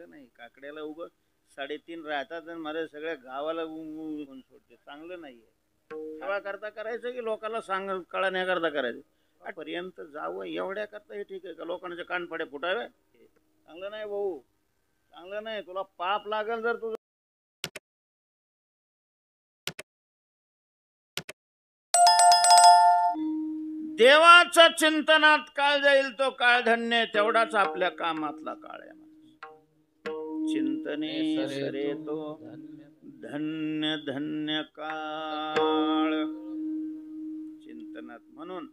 चांगलं नाही. काकड्याला उग 3.5 राहतात आणि मला सगळ्या गावाला ऊन सोडते, चांगलं नाहीये. सेवा करता करायचं की लोकांना सांग कळण्याकरता करायचं, पर्यंत जावं एवढ्या करता हे ठीक आहे का? लोकांचे कानफडे फुटावे, चांगलं नाही भाऊ, चांगलं नाही. तुला पाप लागल जर तुझं. देवाच्या चिंतनात काळ जाईल तो काळ धन्य, तेवढाच आपल्या कामातला काळ आहे. चिंतने सरे तो धन्य धन्य काळ. चिंतनात, म्हणून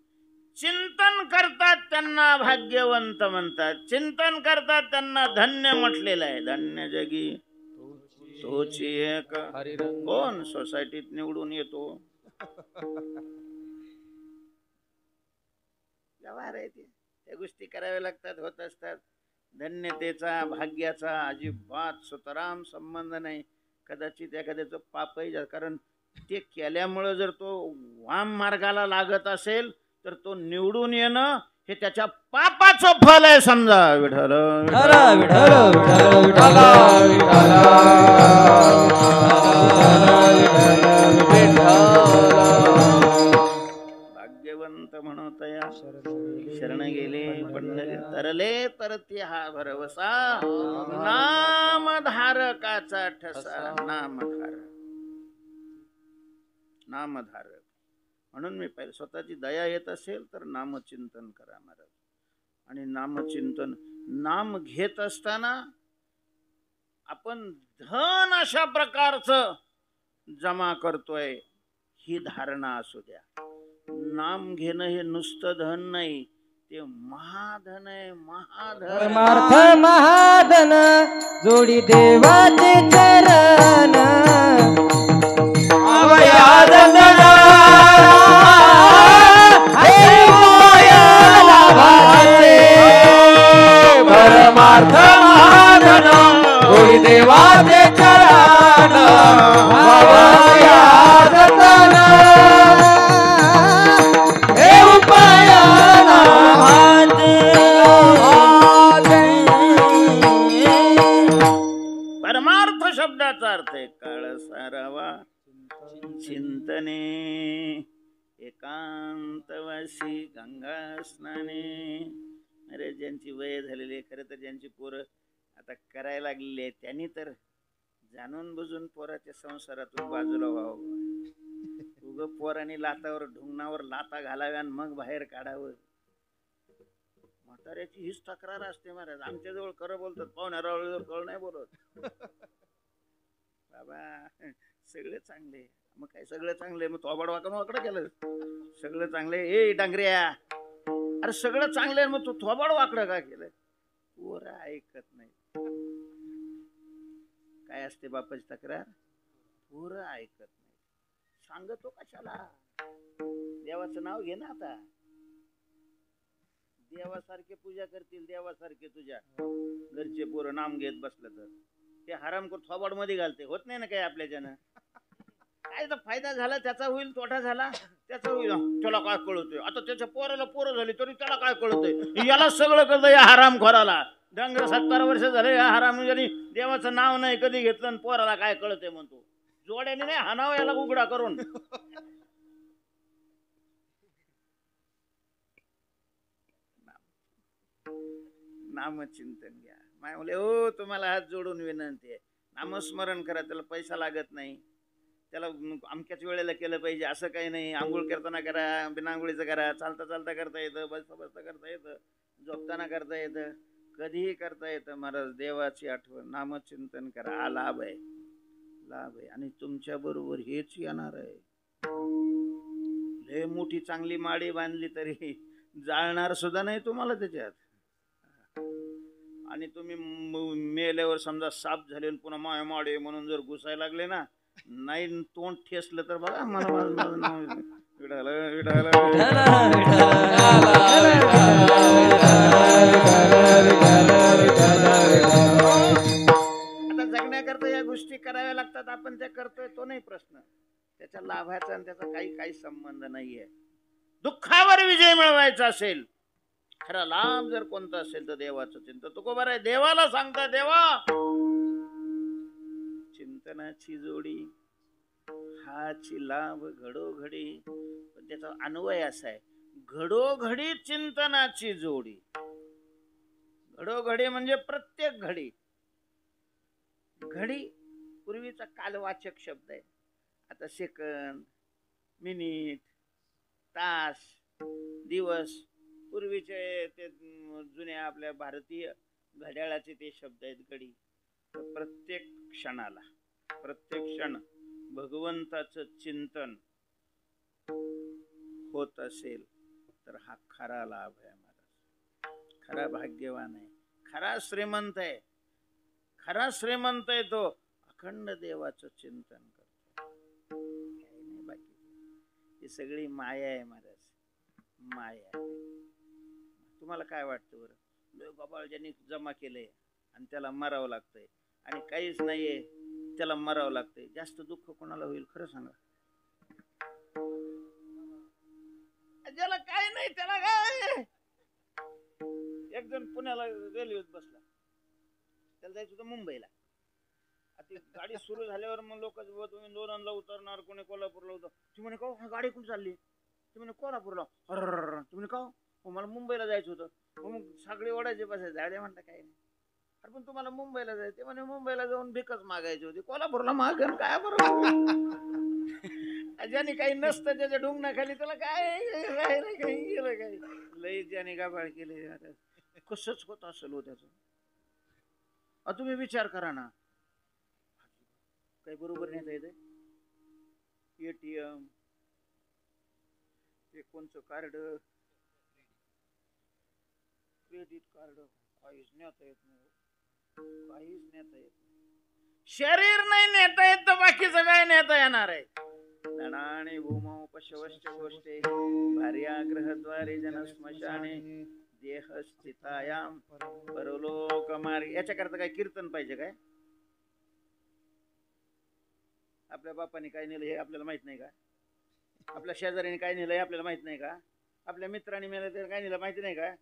चिंतन करतात त्यांना भाग्यवंत म्हणतात, चिंतन करतात त्यांना धन्य म्हटलेलं आहे. धन्य जगी तोची एक. कोण सोसायटीत निवडून येतो? व्यवहार आहे ते, त्या गोष्टी कराव्या लागतात, होत असतात. धन्यतेचा भाग्याचा अजिबात सुतराम संबंध नाही. कदाचित एखाद्याचं पापही, कारण ते केल्यामुळे जर तो वाम मार्गाला लागत असेल तर तो निवडून येणं हे त्याच्या पापाचं फल आहे. समजा विठ्ठल भाग्यवंत म्हणत या शरण गेले पंढरी, तरले तरती हा भरवसा, नामधारकाचा ठसा. नामधारक म्हणून मी पहिले स्वतःची दया येत असेल तर नामचिंतन करा महाराज. आणि नामचिंतन, नाम घेत असताना आपण धन अशा प्रकारचं जमा करतोय ही धारणा असू द्या. नाम घेणं हे नुसतं धन नाही, ते महाधन आहे. परमार्थ महाधन जोडी देवाचे चरण, अवयाद परमार्थ महाधन जोडी देवाचे चरण, अवयाद परमार्थ शब्दाचा अर्थ आहे काळ सारावा चिंतने, एकांतवासी गंगा स्नाने. अरे ज्यांची वय झालेली, खरं तर ज्यांची पोरं आता करायला लागलेली आहे, त्यांनी तर जाणून बुजून पोराच्या संसारातून बाजूला व्हावं. उग पोरांनी लातावर ढुंगणावर लाता घालाव्या आणि मग बाहेर काढावं. म्हाताऱ्याची हीच तक्रार असते महाराज. आमच्याजवळ खरं बोलतात, पाहुण्यारावळ कळ नाही बोलत. बाबा सगळे चांगले, मग काय सगळं चांगले, मग थोबाड वाकडं वाकडं केलं. सगळं चांगले, ए डांगऱ्या, अरे सगळं चांगलं, मग तू थोबाड वाकडं का केलं? पोरं ऐकत नाही. काय असते बापाची तक्रार? पोरं ऐकत नाही. सांगतो कशाला? देवाचं नाव घे ना. आता देवासारखे पूजा करतील, देवासारखे तुझ्या घरचे पोरं नाम घेत बसलं तर ते हरामखोर थोबाड मध्ये घालते. होत नाही ना काही आपल्याच्यानं. काय तर फायदा झाला त्याचा होईल, तोटा झाला त्याचा होईल, त्याला काय कळतोय? आता त्याच्या पोराला पोरं झाली तरी त्याला काय कळतंय? याला सगळं कळतं या हरामखोराला. डंगर 70 वर्ष झाले या हराम, देवाचं नाव नाही कधी घेतलं आणि पोराला काय कळतंय म्हणतो. जोड्याने नाही हाणावं याला उघडा करून. नामचिंतन घ्या. माय म्हणले हो तुम्हाला हात जोडून विनंती आहे, नामस्मरण करा. त्याला पैसा लागत नाही, त्याला अमक्याच वेळेला केलं पाहिजे असं काही नाही. आंघोळ करताना करा, बिना आंघोळीचं करा, चालता चालता करता येतं, बसता बसता करता येतं, झोपताना करता येतं, कधीही करता येतं. महाराज देवाची आठवण, नामचिंतन करा. हा लाभ आहे, लाभ आहे. आणि तुमच्या बरोबर हेच येणार आहे. लय मोठी चांगली माडी बांधली तरी जाळणार सुद्धा नाही तुम्हाला त्याच्यात. आणि तुम्ही मेल्यावर समजा साप झाले पुन्हा माय माडे म्हणून जर घुसायला लागले ना, नाही तोंड ठेसलं तर बघा मला आता जगण्याकरता या गोष्टी कराव्या लागतात. आपण त्या करतोय तो नाही प्रश्न. त्याच्या लाभाचा आणि त्याचा काही संबंध नाहीये. दुःखावर विजय मिळवायचा असेल खरा लाभ जर कोणता असेल तर देवाचं चिंतन. तुकोबा आहे देवाला सांगता, देवा चिंतनाची जोडी हाची लाभ घडोघडी. पण त्याचा अन्वय असा आहे, घडोघडी चिंतनाची जोडी. घडोघडी म्हणजे प्रत्येक घडी. घडी पूर्वीचा कालवाचक शब्द आहे. आता सेकंद, मिनिट, तास, दिवस, पूर्वीचे ते जुन्या आपल्या भारतीय घड्याळाचे ते शब्द आहेत घडी. प्रत्येक क्षणाला, प्रत्येक क्षण भगवंताचं चिंतन होत असेल तर हा खरा लाभ आहे महाराज. खरा भाग्यवान आहे, खरा श्रीमंत आहे. खरा श्रीमंत आहे तो अखंड देवाचं चिंतन करतो. काही नाही बाकी, ही सगळी माया आहे महाराज, माया. तुम्हाला काय वाटतं बरं? लोक बाबा ज्यांनी जमा केलंय आणि त्याला मरावं लागतंय, आणि काहीच नाहीये त्याला मरावं लागतंय, जास्त दुःख कोणाला होईल खरं सांगा? ज्याला काय नाही त्याला काय. एक जण पुण्याला रेल्वेत बसला, त्याला जायचं होतं मुंबईला. आता गाडी सुरू झाल्यावर मग लोक तुम्ही लोणंदला उतरणार, कोणी कोल्हापूरला उतर. ती म्हणे का गाडी कुठे चालली? ती म्हणे कोल्हापूरला. ती म्हणे का मला मुंबईला जायचं होतं. मग सगळे ओढायचे बसायचे, जायचे म्हणता काही नाही. अरे पण तुम्हाला मुंबईला जायचं म्हणे, मुंबईला जाऊन भिकच मागायची होती, कोल्हापूरला मागन काय बरोबर. ज्याने काही नसतं त्याच्या ढुंगणाखाली त्याला काय काही गेलं, काही लई ज्याने गाबाळ केले. कसंच होत असेल हो त्याचं. तुम्ही विचार करा ना, काही बरोबर नेता येते. एटीएम, ते कोणचं कार्ड, क्रेडिट कार्ड, काहीच नेता येत नाही, काहीच नेता येत नाही. शरीर नाही नेता येत तर बाकीचं काय नेता येणार आहे? धनाने भूमौ पशवश्च गोष्टे भार्या ग्रहद्वारे जन स्मशाने देह स्थितायाम परलोक मार्गे. याच्याकरता काय कीर्तन पाहिजे काय? आपल्या बापाने काय नेलं हे आपल्याला माहित नाही का? आपल्या शेजाऱ्याने काय नेलं हे आपल्याला माहित नाही का? आपल्या मित्रांनी नेलं ते काय नेलं माहिती नाही का?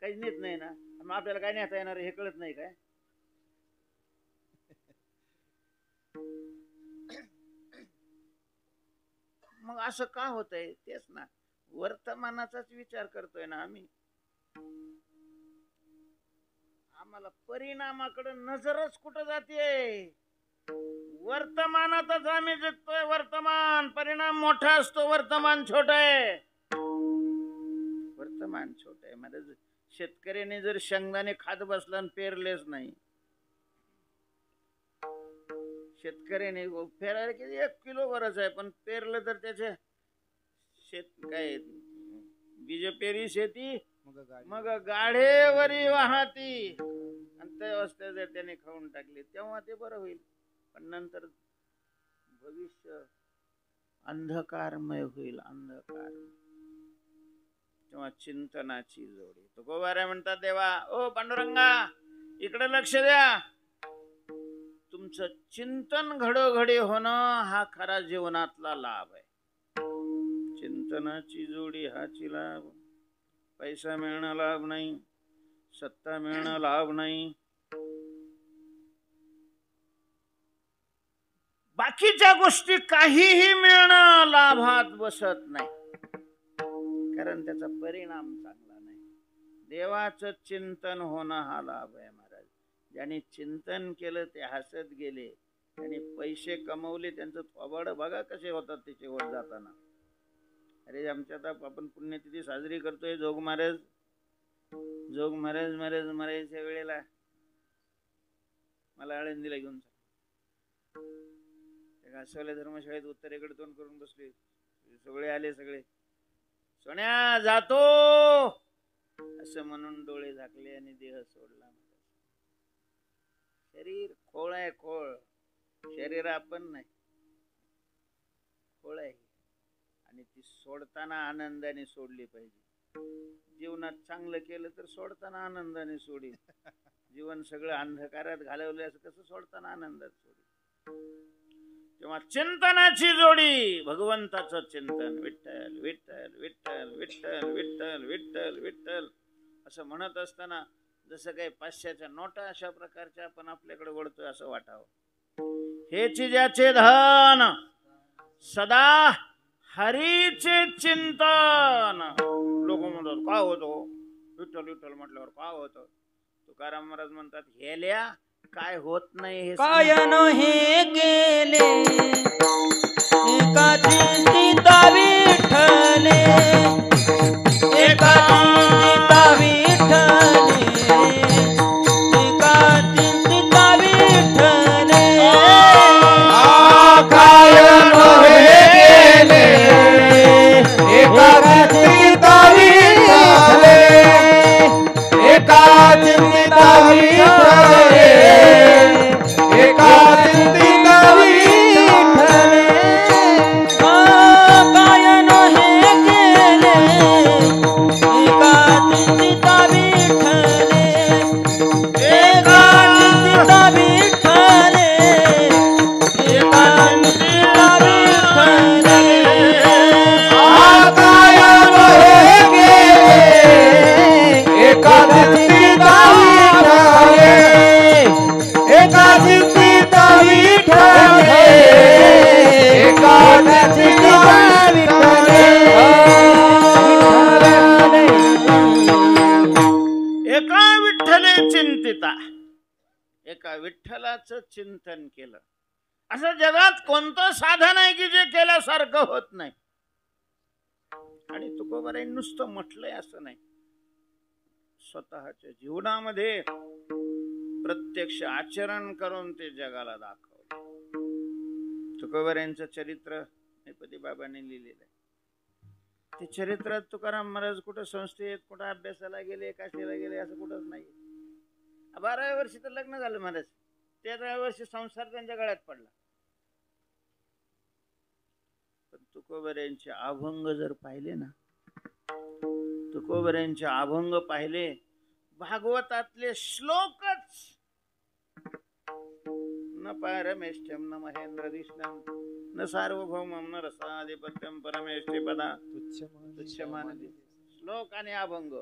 काहीच नेत नाही ना. मग आपल्याला काय नेता येणार हे कळत नाही काय? मग असं का होतंय? तेच ना, वर्तमानाचाच विचार करतोय ना आम्ही. आम्हाला परिणामाकडे नजरच कुठं जाते? वर्तमानातच आम्ही जगतोय. वर्तमान परिणाम मोठा असतो, वर्तमान छोट आहे. वर्तमान छोट आहे. म्हणजे शेतकऱ्याने जर शेंगदाणे खात बसला आणि पेरलेच नाही, शेतकऱ्याने पेरायला किती 1 किलो गरज आहे, पण पेरलं तर त्याचे शेत काय बीज पेरी शेती मग गाढेवरी वाहती. आणि त्या अवस्थेत जर त्याने खाऊन टाकले तेव्हा ते बरं होईल. पण नंतर भविष्य अंधकारमय होईल, अंधकार. तेव्हा चिंतनाची जोडी. तुकोबारे म्हणतात, देवा ओ पांडुरंगा इकडे लक्ष द्या. तुमचं चिंतन घडोघडी होणं हा खरा जीवनातला लाभ आहे. चिंतनाची जोडी हाची लाभ. पैसा मिळणं लाभ नाही, सत्ता मिळणं लाभ नाही, बाकीच्या गोष्टी काहीही मिळणं लाभात बसत नाही, कारण त्याचा परिणाम चांगला नाही. देवाचं चिंतन होणं हा लाभ आहे महाराज. ज्यांनी चिंतन केलं ते हसत गेले, त्यांनी पैसे कमवले, त्यांचं थोबाड बघा कसे होतात त्याचे वर जाताना. अरे आमच्यात आपण पुण्यतिथी साजरी करतोय. जोग महाराज मरायच्या वेळेला मला आळंदीला घेऊन घासवल्या धर्मशाळेत उत्तरेकडे तोंड करून बसले. सगळे आले, सगळे सोन्या जातो असं म्हणून डोळे झाकले आणि देह सोडला. शरीर खोळ आहे, खोळ. शरीर आपण नाही, खोळ आहे. आणि ती सोडताना आनंदाने सोडली पाहिजे. जीवनात चांगलं केलं तर सोडताना आनंदाने सोडी. जीवन सगळं अंधकारात घालवलं असं कसं सोडताना आनंदात सोडी. तेव्हा चिंतनाची जोडी, भगवंताचं चिंतन. विठ्ठल विठ्ठल विठ्ठल विठ्ठल विठ्ठल विठ्ठल विठ्ठल. असं म्हणत असताना जसं काही 500च्या नोटा अशा प्रकारच्या आपण आपल्याकडे वळतोय असं वाटावं. हेची ज्याचे धन सदा हरीचे चिंतन. लोक म्हणतात का होतो विठ्ठल विठ्ठल म्हटल्यावर का होतं. तुकाराम महाराज म्हणतात हेल्या काय होत नाही हे काय न हे केले एका चिंतिता विठ्ठले एका चिंतिता विठ्ठले एका चिंतिता विठ्ठले काय न हे केले एका चिंतिता विठ्ठले एका चिंतिता विठ्ठले एका चिंतिता विठ्ठले काय न हे केले एका चिंतिता विठ्ठले एका चिंतिता विठ्ठले एका चिंतिता विठ्ठले काय न हे केले एका चिंतिता विठ्ठले एका चिंतिता विठ्ठले एका चिंतिता विठ्ठले एका विठ्ठले चिंतिता. एका विठ्ठलाचं चिंतन केलं. असं जगात कोणतं साधन आहे की जे केल्यासारखं होत नाही. आणि तुकोबारांनी नुसतं म्हटलंय असं नाही, स्वतःच्या जीवनामध्ये प्रत्यक्ष आचरण करून ते जगाला दाखवलं. तुकोबारांचं चरित्र गणपती बाबांनी लिहिलेलं आहे. ते चरित्रात तुकाराम महाराज कुठं संस्थेत कुठं अभ्यासाला गेले काशीला गेले असं कुठंच नाही. 12व्या वर्षी तर लग्न झालं महाराज. 13व्या वर्षी संसार त्यांच्या गळ्यात पडला. पण तुकोबारांचे अभंग जर पाहिले ना, तुकोबारांचे अभंग पाहिले, भागवतातले श्लोकच न पारमेष्ठ्यम न महेंद्रधिष्णम न सार्वभौमम न रसाधिपत्यम परमेष्ठी पदा तुच्छमानदी. श्लोक आणि अभंग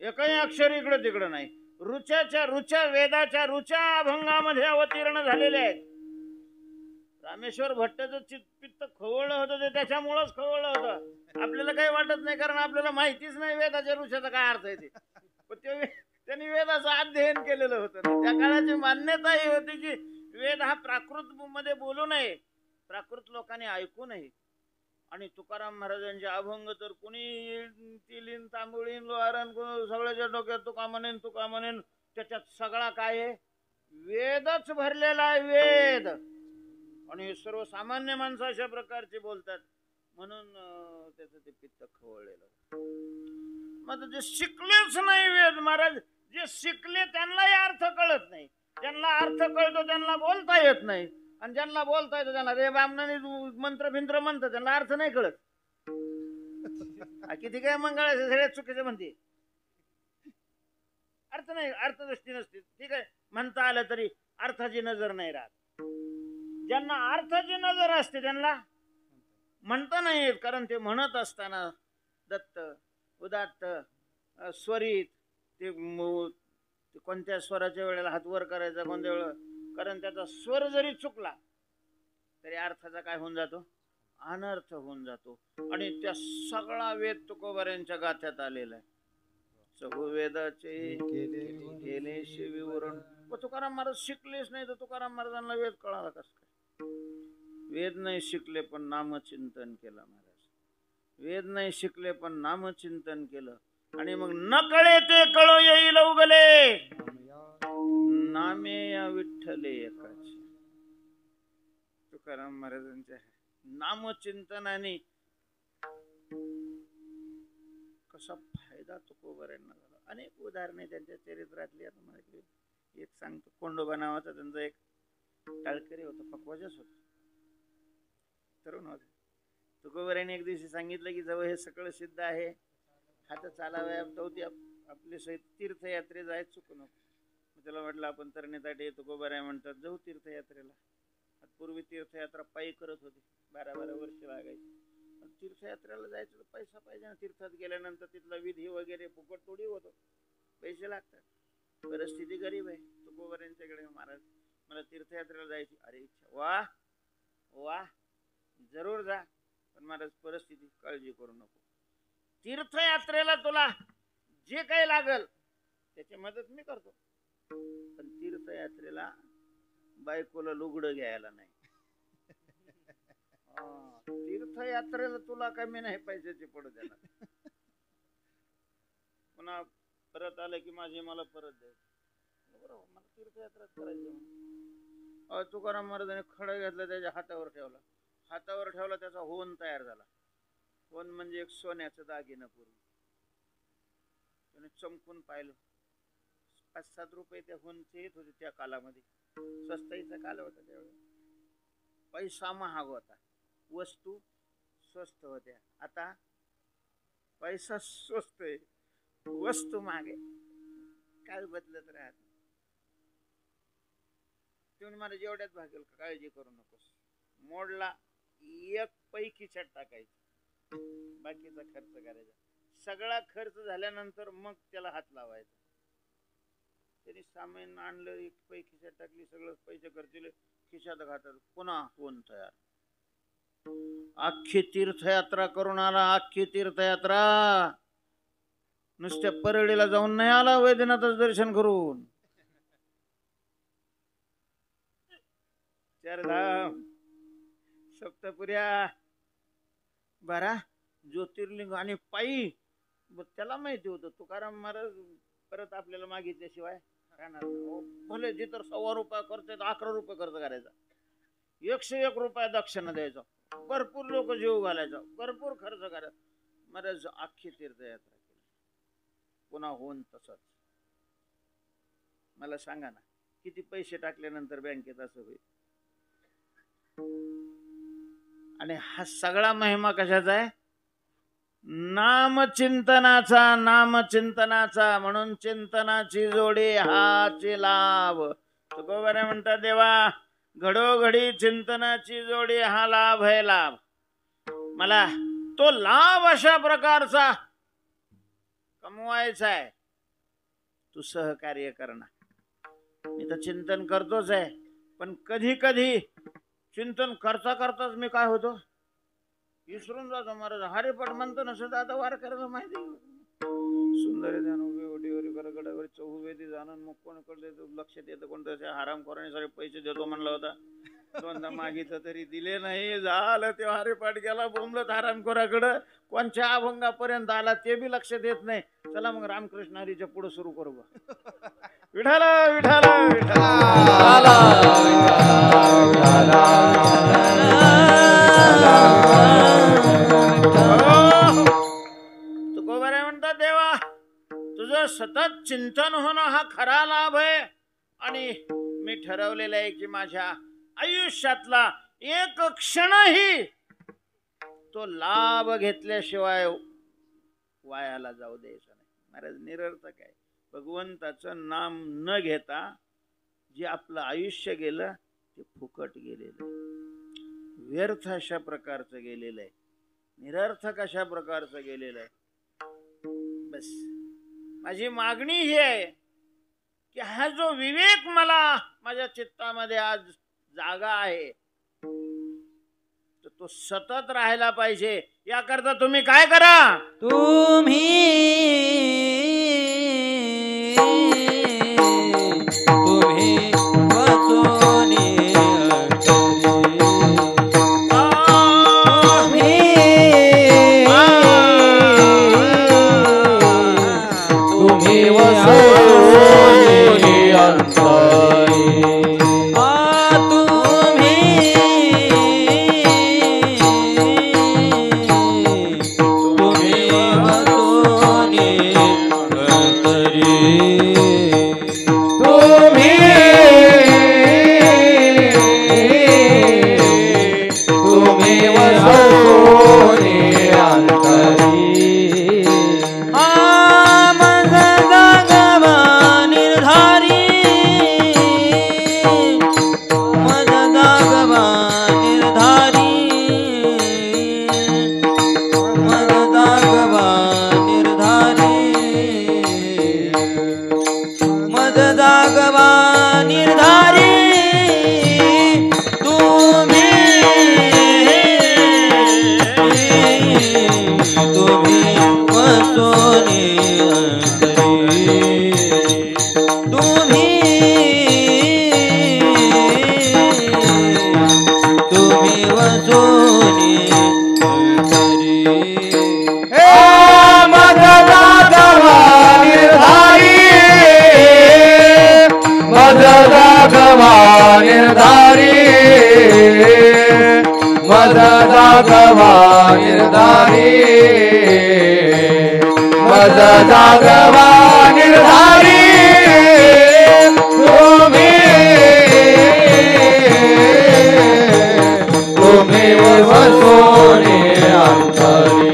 एकही अक्षर इकडं तिकडं नाही. रुच्याच्या रुच्या वेदाच्या रुच्या अभंगामध्ये अवतीर्ण झालेले आहेत. रामेश्वर भट्टाचं चित्त खवळलं होतं ते त्याच्यामुळंच खवळलं होतं. आपल्याला काही वाटत नाही कारण आपल्याला माहितीच नाही वेदाच्या रुच्याचा काय अर्थ आहे ते. पण त्यांनी वेदाचं अध्ययन केलेलं होतं. त्या काळाची मान्यता ही होती की वेद हा प्राकृत मध्ये बोलू नये, प्राकृत लोकांनी ऐकू नये. आणि तुकाराम महाराजांचे अभंग तर कुणी तिलीन तांबुळीन लोहारण सगळ्याच्या डोक्यात तुका म्हणेन त्याच्यात सगळा काय आहे वेदच भरलेला आहे. वेद. आणि सर्वसामान्य माणसं अशा प्रकारचे बोलतात म्हणून त्याचं ते पित्त खवळलेलं. मग जे शिकलेच नाही वेद महाराज, जे शिकले त्यांनाही अर्थ कळत नाही. ज्यांना अर्थ कळतो त्यांना बोलता येत नाही, आणि ज्यांना बोलता येतं त्यांना रे बामणाने मंत्र भिंत्र म्हणतं त्यांना अर्थ नाही कळत. किती काय मंगळाचे सगळ्यात चुकीचे म्हणते, अर्थ नाही, अर्थदृष्टी नसते. ठीक आहे म्हणता आलं तरी अर्थाची नजर नाही राहत. ज्यांना अर्थाची नजर असते त्यांना म्हणता नाही येत, कारण ते म्हणत असताना दत्त उदात्त स्वरित ते कोणत्या स्वराच्या वेळेला हात वर करायचा कोणत्या वेळेला, कारण त्याचा स्वर जरी चुकला तरी अर्थाचा काय होऊन जातो अनर्थ होऊन जातो. आणि त्या सगळा वेद तुकोबारांच्या गाथ्यात आलेला आहे. चहुवेदाचे केले शिविवरण. तुकाराम महाराज शिकलेच नाही तर तुकाराम महाराजांना वेद कळाला कसं काय. वेद नाही शिकले पण नामचिंतन केलं महाराज. वेद नाही शिकले पण नामचिंतन केलं. आणि मग न कळे ते कळो येईल उगले नामे या विठ्ठले एकाचे. तुकाराम महाराजांच्या नामचिंतनाने कसा फायदा तुकोबारांना झाला. अनेक उदाहरणे त्यांच्या चरित्रातली. आता मला एक सांगतो. कोंडोबा नावाचा त्यांचा एक टाळकरी होता, पक्वाजच होता, तरुण होता. तुकोबारांनी एक दिवशी सांगितलं की जवळ हे सगळं सिद्ध आहे, हात चालाव्या तवती आपले सहित तीर्थयात्रे जायच चुकू नको. त्याला म्हटलं आपण तरणीसाठी तुकोबाराय म्हणतात जाऊ तीर्थयात्रेला. पूर्वी तीर्थयात्रा पायी करत होती, 12-12 वर्ष लागायची. तीर्थयात्रेला जायचं तर पैसा पाहिजे ना. तीर्थात गेल्यानंतर तिथला विधी वगैरे फुकट थोडी होतो. पैसे लागतात, परिस्थिती गरीब आहे. तुकोबारांच्याकडे महाराज मला तीर्थयात्रेला जायची, अरे इच्छा, वा वा जरूर जा, पण महाराज परिस्थिती काळजी करू नको. तीर्थयात्रेला तुला जे काही लागल त्याची मदत मी करतो, पण तीर्थयात्रेला बायकोला लुगडं घ्यायला नाही. तीर्थयात्रेला तुला कमी नाही पैशाची पडू देणार. पुन्हा परत आलं की माझे मला परत द्यायचं. बरोबर, मला तीर्थयात्राच करायची म्हणून. तुकाराम महाराजांनी खडा घेतला, त्याच्या हातावर ठेवला, हातावर ठेवला, त्याचा होन तयार झाला. होन म्हणजे एक सोन्याचं दागिनं. पूर्वी त्याने चमकून पाहिलं, 5-7 रुपये त्या होनचे येत होते त्या कालामध्ये. स्वस्ताईचा काल होता त्यावेळी. पैसा महाग होता, वस्तू स्वस्त होत्या. आता पैसा स्वस्त आहे, वस्तू मागे, काय बदलत राहत. तुम्ही मला जेवढ्यात भागेल काळजी करू नकोस. मोडला एक पैकीच्यात टाकायची, बाकीचा खर्च करायचा. सगळा खर्च झाल्यानंतर मग त्याला हात लावायचा. त्यांनी सामान आणलं, एक पैकीच्यात टाकली, सगळं पैसे खर्चले, खिशात घातलं, पुन्हा होऊन तयार. अख्खी तीर्थयात्रा करून आला, अख्खी तीर्थयात्रा. नुसत्या परळीला जाऊन नाही आला, वैद्यनाथच दर्शन करून. 4 धाम, सप्तपुर्या, 12 ज्योतिर्लिंग आणि पायी. त्याला माहिती होतं तुकाराम महाराज परत आपल्याला मागितल्याशिवाय राहणार नाही. भले जे तर 1.25 रुपये खर्च, 11 रुपये खर्च करायचा, 101 रुपये दक्षिणा द्यायचा, भरपूर लोक जीव घालायचा, भरपूर खर्च करायचा. महाराज अख्खी तीर्थयात्रा केली. पुन्हा होऊन तसंच. मला सांगा ना, किती पैसे टाकल्यानंतर बँकेत असं होईल? आणि हा सगळा महिमा कशाचा आहे? नामचिंतनाचा, नामचिंतनाचा. म्हणून चिंतनाची जोडी हाची लाभ. तुकोबारे म्हणतात, देवा घडोघडी चिंतनाची जोडी हा लाभ आहे, लाभ. मला तो लाभ अशा प्रकारचा कमवायचा आहे. तू सहकार्य करणार. मी तर चिंतन करतोच आहे, पण कधी कधी चिंतन करता करताच मी काय होतो, विसरून जातो. महाराज हरिपाठ म्हणतो ना सुद्धा, आता वार करायला माहिती. सुंदर ध्यान उभे ओटीवरी करगडावर चौवेदी जाणून मग कोणाकडे लक्षात येतं, कोणत्या हरामखोराने सारे पैसे देतो म्हणला होता. 2दा मागितलं तरी दिले नाही. झालं ते हरिपाठ गेला, बोंबलत हरामखोराकडं. कोणत्या अभंगापर्यंत आला ते बी लक्षात येत नाही. चला मग रामकृष्ण हरीच्या पुढे सुरू करू. विठाला विठाला विठाला. तुकोबारे म्हणतात, देवा तुझं सतत चिंतन होणं हा खरा लाभ आहे. आणि मी ठरवलेलं आहे की माझ्या आयुष्यातला एक क्षणही तो लाभ घेतल्याशिवाय वायाला जाऊ द्यायचा नाही. महाराज निरर्थक आहे. भगवंताचं नाम न घेता जे आपलं आयुष्य गेलं ते फुकट गेलेलं आहे, व्यर्थ अशा प्रकारचं गेलेलं आहे, निरर्थक अशा प्रकारचं गेलेलं आहे. बस माझी मागणी ही आहे की हा जो विवेक मला माझ्या चित्तामध्ये आज जागा आहे तो सतत राहायला पाहिजे. याकरता तुम्ही काय करा? तुम्ही वचोनी जागवा निर्धारी मज जागवा निर्धारी मज जागवा निर्धारी तुम्ही वसोने अंतरी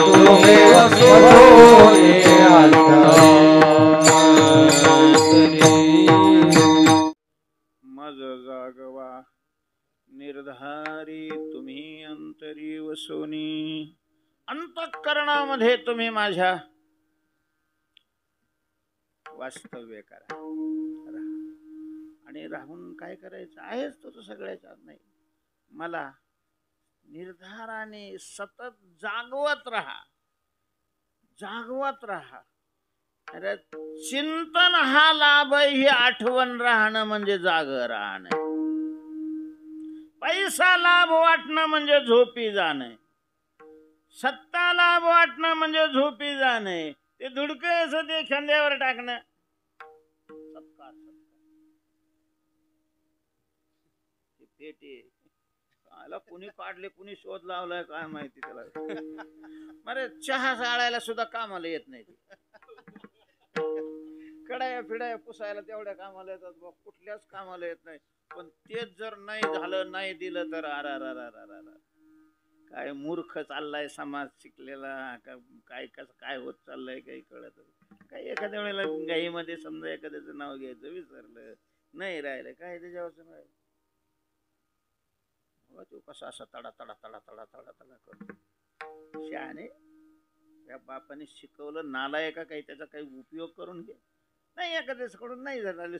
तुम्ही वसोने अंतरी मज जागवा निर्धारी तुम्ही अंतरी वसोनी अंतःकरणामध्ये तुम्ही माझ्या वास्तव्य करा आणि राहून काय करायचं आहेच तो सगळ्याच्या नाही मला निर्धाराने सतत जागवत राहा अरे चिंतन हा लाभ ही आठवण राहणं म्हणजे जाग राहणं पैसा लाभ वाटणं म्हणजे झोपी जाणं सत्ता लाभ वाटणं म्हणजे झोपी जाणं ते धुडकं असं ते खांद्यावर टाकणं सत्कार पेटे आला कुणी काढले कुणी शोध लावलाय काय माहिती त्याला अरे चहा चाळायला सुद्धा कामाला येत नाही कडाया फिडाया पुसायला तेवढ्या कामाला येतात बघ कुठल्याच कामाला येत नाही पण तेच जर नाही झालं नाही दिलं तर काय मूर्ख चाललाय समाज शिकलेला काय कसं काय होत चाललंय काही कळत काय एखाद्या वेळेला गाईमध्ये समजा एखाद्याचं नाव घ्यायचं विसरलं नाही राहिलं काय त्याच्यावर राहिलं तो कसा असा तडा तडा तडा तडा तडा तडा करतो शहाणे त्या बापाने शिकवलं नालायका काही त्याचा काही उपयोग करून घे नाही एखाद्याकडून नाही झालं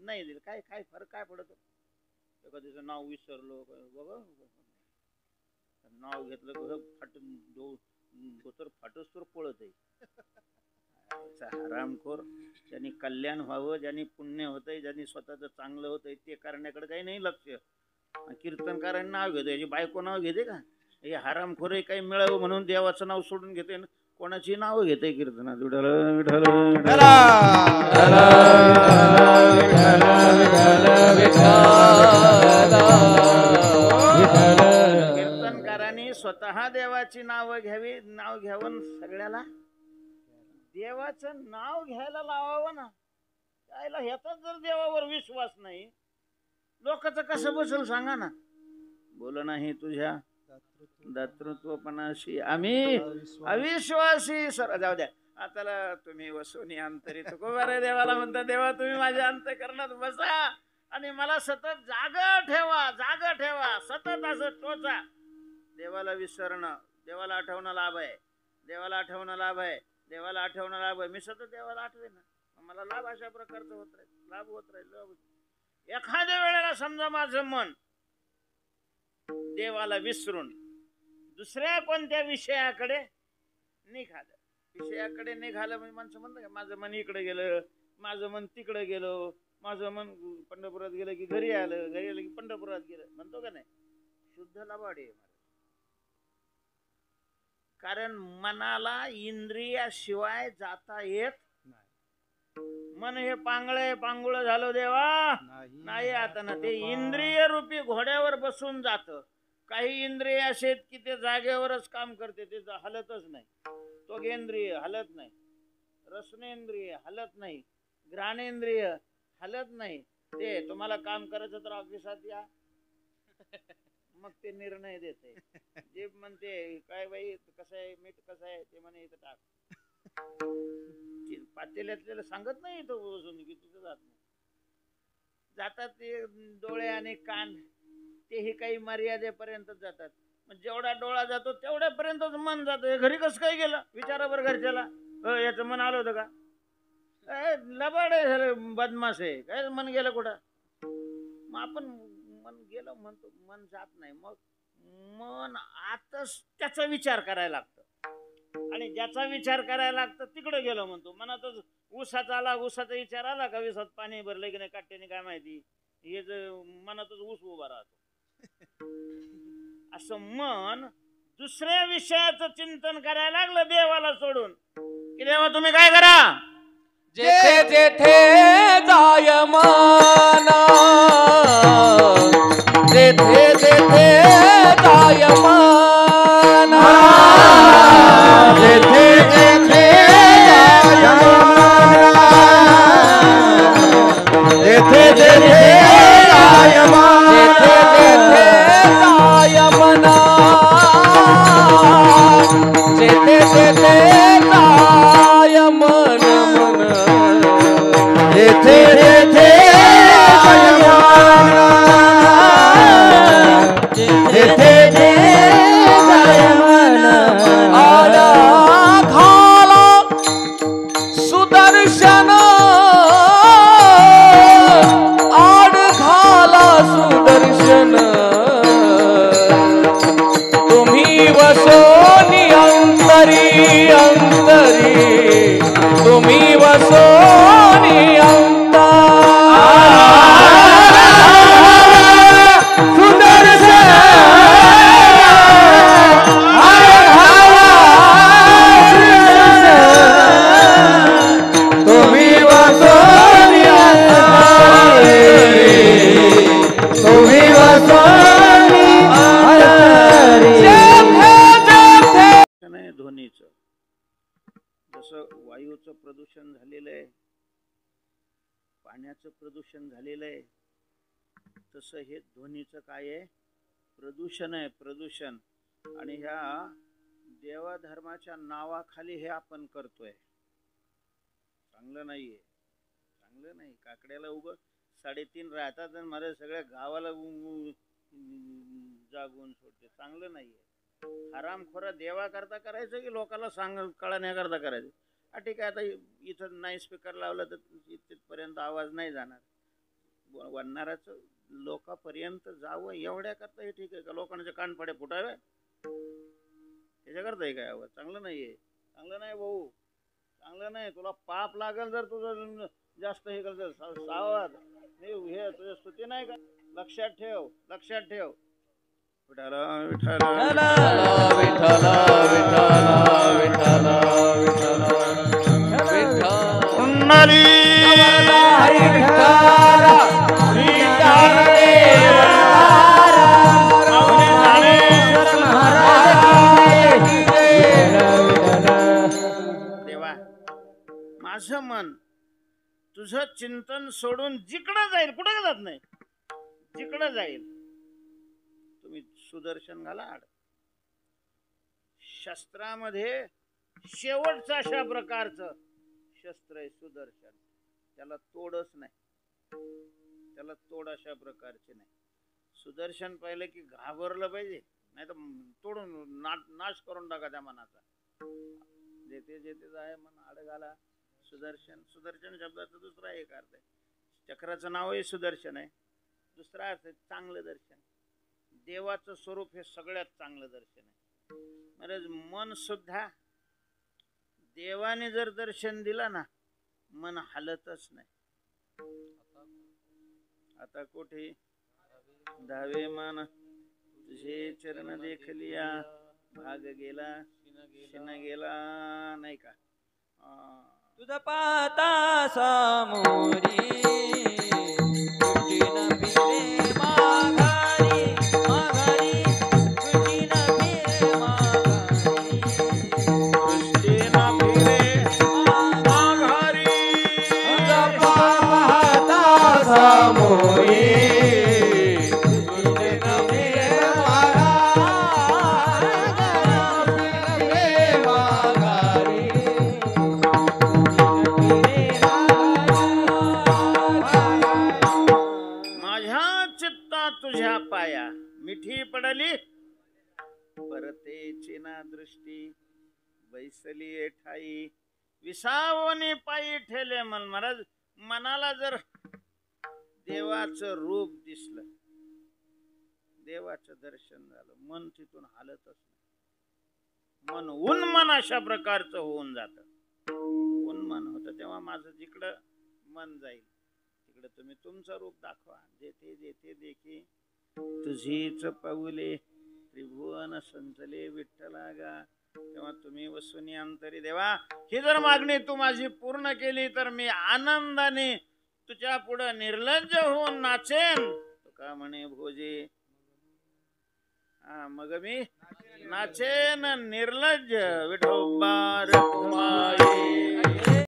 नाही दिलं काय काय फरक काय पडतो एखाद्याचं नाव विसरलो बघा नाव घेतलं तर फाटच तर पळत आहे हरामखोर ज्यांनी कल्याण व्हावं ज्यांनी पुण्य होतंय ज्यांनी स्वतःच चांगलं होतंय ते करण्याकडे काही नाही लक्ष कीर्तनकारांनी नाव घेतो याची बायको नाव घेते का हे हरामखोर काही मिळावं म्हणून देवाचं नाव सोडून घेते ना कोणाची नाव घेते कीर्तनात विठ्ठल विठ्ठल कीर्तनकारांनी स्वतः देवाची नाव घ्यावी नाव घ्यावं सगळ्याला देवाचं नाव घ्यायला लावावं ना त्याला ह्याचा जर देवावर विश्वास नाही लोकांचं कसं बसल सांगा ना बोल नाही तुझ्या दातृत्वपणाशी आम्ही अविश्वासी सर जाऊ द्या आता तुम्ही वसुनी अंतरी तुकोबारे देवाला म्हणता देवा तुम्ही माझ्या अंतःकरणात बसा आणि मला सतत जागा ठेवा सतत असं टोचा देवाला विसरणं देवाला आठवणं लाभ आहे देवाला आठवणं लाभ आहे मी सतत देवाला आठवे ना मला लाभ अशा प्रकारचा होत राहील एखाद्या वेळेला समजा माझं मन देवाला विसरून दुसऱ्या कोणत्या विषयाकडे निघालं म्हणजे माणसं म्हणतं का माझं मन इकडे गेलं माझं मन तिकडे गेलो माझं मन पंढरपुरात गेलं की घरी आलं की पंढरपुरात गेलं म्हणतो का नाही शुद्ध लाभाडी आहे कारण मनाला इंद्रियाशिवाय जाता येत मन हे पांगुळ झालं देवा नाही आता ना ते इंद्रिय रूपी घोड्यावर बसून जात काही इंद्रिय असे की ते जागेवरच काम करते ते हलतच नाही त्वगेंद्रिय हलत नाही रसनेंद्रिय हलत नाही घ्राणेंद्रिय हलत नाही ते तुम्हाला काम करायचं तर ऑफिसात या मग ते निर्णय देते जे म्हणते काय बाई कसं आहे मीठ कसं आहे ते म्हणे इथं टाक पातेल्यातल्याला सांगत नाही तो बसून की तिथं जात नाही जातात ते डोळे आणि कान तेही काही मर्यादेपर्यंत जातात मग जेवढा डोळा जातो तेवढ्यापर्यंतच मन जातं घरी कसं काय गेलं विचारा बरं घरच्याला याचं मन आलं होतं का लबाड आहे झालं बदमाश आहे काय मन गेलं कुठं मग आपण मन गेलं म्हणतो मन जात नाही मग मन आतच त्याचा विचार करायला लागतं आणि ज्याचा विचार करायला लागतं तिकडे गेलो म्हणतो मनातच ऊसाचा विचार आला का विसात पाणी भरलं की नाही काट्याने काय माहिती हे मनातच ऊस उभा राहतो असं मन दुसऱ्या विषयाचं चिंतन करायला लागलं देवाला सोडून देवा तुम्ही काय करा, जेथे जेथे जायमाना, जेथे जेथे जायमाना, जेथे जेथे जायमाना, जेथे जेथे जायमाना, जेथे जेथे जायमाना, जेथे जेथे जायमन मन, जेथे जेथे जायमाना, जेथे जेथे जायमाना, आला खाला सुदर्शन, आड खाला सुदर्शन, तुम्ही वसोनी अंतरी अंतरी, तुम्ही वसोनी सुदर्शन तुम्ही वसोनी अंतरी, तुम्ही वसोनी अंतरी. नाही ध्वनीचं. जसं वायूचं प्रदूषण झालेलं आहे, पाण्याचं प्रदूषण झालेलं आहे, तसं हे ध्वनीचं काय आहे, प्रदूषण आहे, प्रदूषण. आणि ह्या देवाधर्माच्या नावाखाली हे आपण करतोय. चांगलं नाहीये, चांगलं नाही. काकड्याला उग 3:30 राहतात आणि मला सगळ्या गावाला जागून सोडते. चांगलं नाहीये. हरामखोरा देवा करता करायचं की लोकांना कळण्याकरता करायचं. ठीक आहे, आता इथं नाही स्पीकर लावला तर तिथपर्यंत आवाज नाही जाणार. वनणाराचं लोकांपर्यंत जावं एवढ्या करता हे ठीक आहे का? लोकांचे कानफडे फुटावे त्याच्याकरता हे काय आवाज? चांगलं नाहीये, चांगलं नाही भाऊ, चांगलं नाही. तुला पाप लागेल जर तुझं जास्त हे करत. सावध, हे तुझ्या स्तुती नाही का? लक्षात ठेव, लक्षात ठेव. विठ्ठल विठ्ठल विठ्ठल विठ्ठल विठ्ठल विठ्ठल कुंडली देवा, माझं मन तुझं चिंतन सोडून जिकडं जाईल, कुठं जात नाही, जिकडं जाईल तुम्ही सुदर्शन घाला आड. शस्त्रामध्ये शेवटचं अशा प्रकारचं शस्त्र आहे सुदर्शन. त्याला तोडच नाही, त्याला तोड अशा प्रकारचे नाही. सुदर्शन पाहिलं की घाबरलं पाहिजे, नाही तर तोडून नाश करून टाका त्या मनाचा. जेथे जेथे जाय मन आड घाला. सुदर्शन, सुदर्शन शब्दाचा दुसरा एक अर्थ आहे. चक्राचं नावही सुदर्शन आहे. दुसरा अर्थ आहे चांगलं दर्शन. देवाचं स्वरूप हे सगळ्यात चांगलं दर्शन आहे. महाराज, मन सुद्धा देवाने जर दर्शन दिला ना, मन हलतच नाही. आता कुठे धावे मन तुझे चरण देखलिया, भाग गेला शिन गेला, नाही का? तुझ पाता समोरी सुटी न फिरे माघारी, माघारी सुटी न फिरे माघारी, सृष्टी न फिरे माघारी. पाहता समोरी तुझ्या पाया मिठी पडली परतेची ना दृष्टी, बैसली ठाई विसावणी पायी ठेले मन. महाराज, मनाला जर देवाचं रूप दिसलं, देवाचं दर्शन झालं, मन तिथून हालतच नाही. मन उन्मन अशा प्रकारचं होऊन जात. उन्मन होतं तेव्हा माझं जिकडं मन जाईल तिकडे तुम्ही तुमचं रूप दाखवा. जेथे जेथे देखी तुझीच पाऊले, त्रिभुवन संतले विठ्ठला गा. तेव्हा तुम्ही वसूनी अंतरी देवा ही जर मागणी तू माझी पूर्ण केली तर मी आनंदाने तुझ्या पुढे निर्लज्ज होऊन नाचेन. का म्हणे भोजे मग मी नाचेन निर्लज्ज विठोबा रखुमाई.